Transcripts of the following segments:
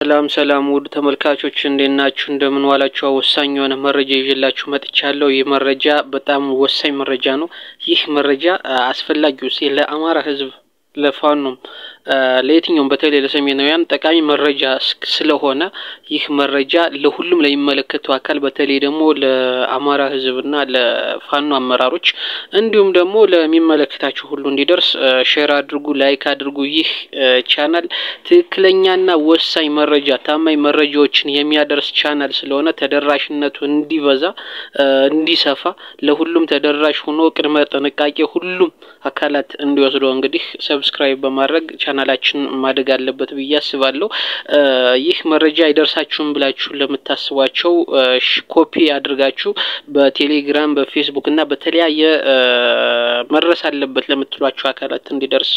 ሰላም ውድ ተመልካቾች እንደናችሁ እንደምን ዋላችሁ ወሳኝ የሆነ መረጃ ይዤላችሁ መጥቻለሁ። ይህ መረጃ በጣም ወሳኝ መረጃ ነው። ይህ መረጃ አስፈላጊው ለአማራ ህዝብ ለፋኖ ለየትኛውም በተለይ ለሰሜናውያን ጠቃሚ መረጃ ስለሆነ ይህ መረጃ ለሁሉም ለሚመለከቱ አካል በተለይ ደግሞ ለአማራ ህዝብና ለፋኖ አመራሮች እንዲሁም ደግሞ ለሚመለከታቸው ሁሉ እንዲደርስ ሼር አድርጉ፣ ላይክ አድርጉ። ይህ ቻናል ትክክለኛና ወሳኝ መረጃ ታማኝ መረጃዎችን የሚያደርስ ቻናል ስለሆነ ተደራሽነቱ እንዲበዛ እንዲሰፋ ለሁሉም ተደራሽ ሆኖ ቅድመ ጥንቃቄ ሁሉም አካላት እንዲወስዱ እንግዲህ ሰብስክራይብ በማድረግ ቻናላችን ማደግ አለበት ብዬ አስባለሁ። ይህ መረጃ ይደርሳችሁም ብላችሁ ለምታስቧቸው ኮፒ አድርጋችሁ በቴሌግራም በፌስቡክ እና በተለያየ መድረስ አለበት ለምትሏቸው አካላት እንዲደርስ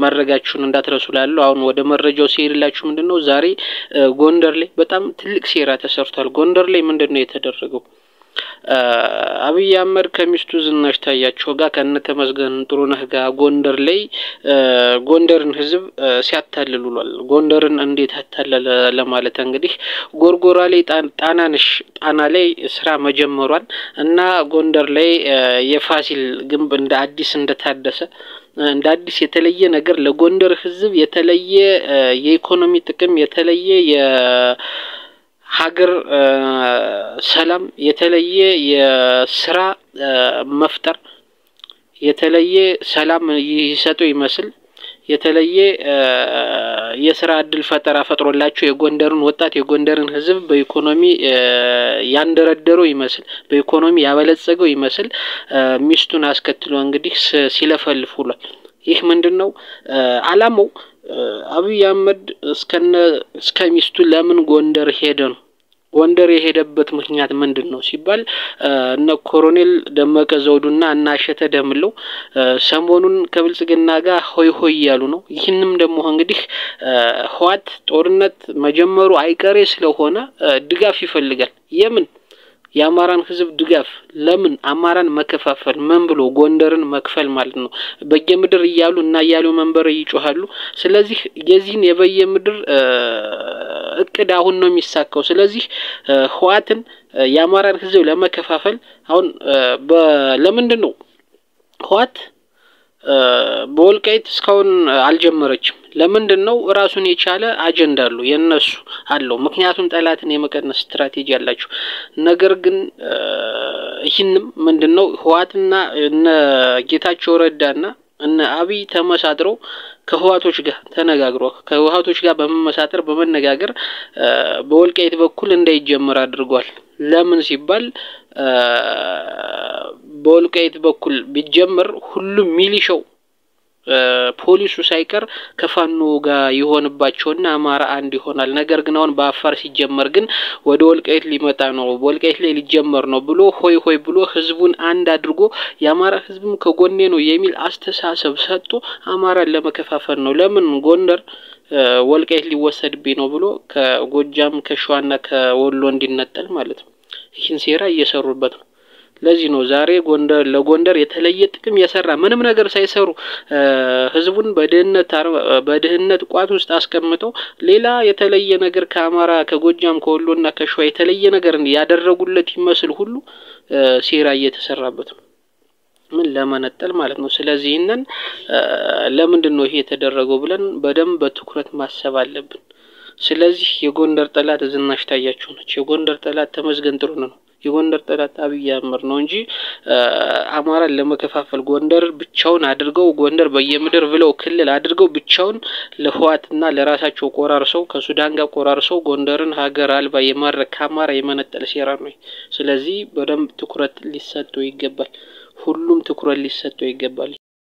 ማድረጋችሁን እንዳትረሱላለሁ። አሁን ወደ መረጃው ሲሄድላችሁ ምንድነው ዛሬ ጎንደር ላይ በጣም ትልቅ ሴራ ተሰርቷል። ጎንደር ላይ ምንድነው የተደረገው? አብይ አህመድ ከሚስቱ ዝናሽ ታያቸው ጋር ከነተመስገን ጥሩነህ ጋር ጎንደር ላይ ጎንደርን ህዝብ ሲያታልሉሏል። ጎንደርን እንዴት አታለለ ለማለት እንግዲህ ጎርጎራ ላይ ጣና ላይ ስራ መጀመሯን እና ጎንደር ላይ የፋሲል ግንብ እንደ አዲስ እንደታደሰ እንደ አዲስ የተለየ ነገር ለጎንደር ህዝብ የተለየ የኢኮኖሚ ጥቅም የተለየ ሀገር ሰላም የተለየ የስራ መፍጠር የተለየ ሰላም ይሰጡ ይመስል የተለየ የስራ እድል ፈጠራ ፈጥሮላችሁ የጎንደርን ወጣት የጎንደርን ህዝብ በኢኮኖሚ ያንደረደረው ይመስል በኢኮኖሚ ያበለጸገው ይመስል ሚስቱን አስከትሎ እንግዲህ ሲለፈልፉሏል። ይህ ምንድነው አላማው? አብይ አህመድ እስከ ሚስቱ ለምን ጎንደር ሄደ ነው? ጎንደር የሄደበት ምክንያት ምንድነው ሲባል እነ ኮሎኔል ደመቀ ዘውዱና እና አሸተ ደምለው ሰሞኑን ከብልጽግና ጋር ሆይ ያሉ ነው። ይህንም ደግሞ እንግዲህ ህዋት ጦርነት መጀመሩ አይቀሬ ስለሆነ ድጋፍ ይፈልጋል። የምን የአማራን ህዝብ ድጋፍ ለምን አማራን መከፋፈል ምን ብሎ ጎንደርን መክፈል ማለት ነው። በየምድር ይያሉ እና ያሉ መንበር ይጮሃሉ። ስለዚህ የዚህን የበየምድር እቅድ አሁን ነው የሚሳካው። ስለዚህ ህዋትን የአማራን ህዝብ ለመከፋፈል አሁን ለምንድን ነው ህዋት በወልቃይት እስካሁን አልጀመረችም? ለምንድን ነው? ራሱን የቻለ አጀንዳ አለው የነሱ አለው። ምክንያቱም ጠላትን የመቀነስ ስትራቴጂ አላችሁ። ነገር ግን ይህንም ምንድነው ህዋትና እነ ጌታቸው ረዳና እነ አብይ ተመሳጥረው ከህዋቶች ጋር ተነጋግረው ከህዋቶች ጋር በመነጋገር በወልቃይት በኩል እንዳይጀመር አድርጓል። ለምን ሲባል በወልቃይት በኩል ቢጀመር ሁሉም ሚሊሻው ፖሊሱ ሳይቀር ከፋኖ ጋር ይሆንባቸውና አማራ አንድ ይሆናል። ነገር ግን አሁን በአፋር ሲጀመር ግን ወደ ወልቃይት ሊመጣ ነው ወልቃይት ላይ ሊጀመር ነው ብሎ ሆይ ብሎ ህዝቡን አንድ አድርጎ የአማራ ህዝብም ከጎኔ ነው የሚል አስተሳሰብ ሰጥቶ አማራን ለመከፋፈል ነው። ለምን ጎንደር ወልቃይት ሊወሰድብኝ ነው ብሎ ከጎጃም ከሸዋና ከወሎ እንዲነጠል ማለት ነው። ይህን ሴራ እየሰሩበት ነው። ለዚህ ነው ዛሬ ለጎንደር የተለየ ጥቅም የሰራ ምንም ነገር ሳይሰሩ ህዝቡን በድህነት ቋት ውስጥ አስቀምጠው ሌላ የተለየ ነገር ከአማራ ከጎጃም ከወሎና ከሸዋ የተለየ ነገር ያደረጉለት ይመስል ሁሉ ሴራ እየተሰራበት ነው። ምን ለማነጠል ማለት ነው። ስለዚህ ለምንድን ነው ይሄ የተደረገው ብለን በደንብ በትኩረት ማሰብ አለብን። ስለዚህ የጎንደር ጠላት ዝናሽ ታያቸው ነች። የጎንደር ጠላት ተመስገን ጥሩነህ ነው። የጎንደር ጠላት አብይ አህመድ ነው እንጂ አማራን ለመከፋፈል ጎንደር ብቻውን አድርገው ጎንደር በየምድር ብለው ክልል አድርገው ብቻውን ለህዋትና ለራሳቸው ቆራርሰው ከሱዳን ጋር ቆራርሰው ጎንደርን ሀገር አልባ የማድረግ ከአማራ የመነጠል ሴራ ነው። ስለዚህ በደንብ ትኩረት ሊሰጠው ይገባል። ሁሉም ትኩረት ሊሰጠው ይገባል።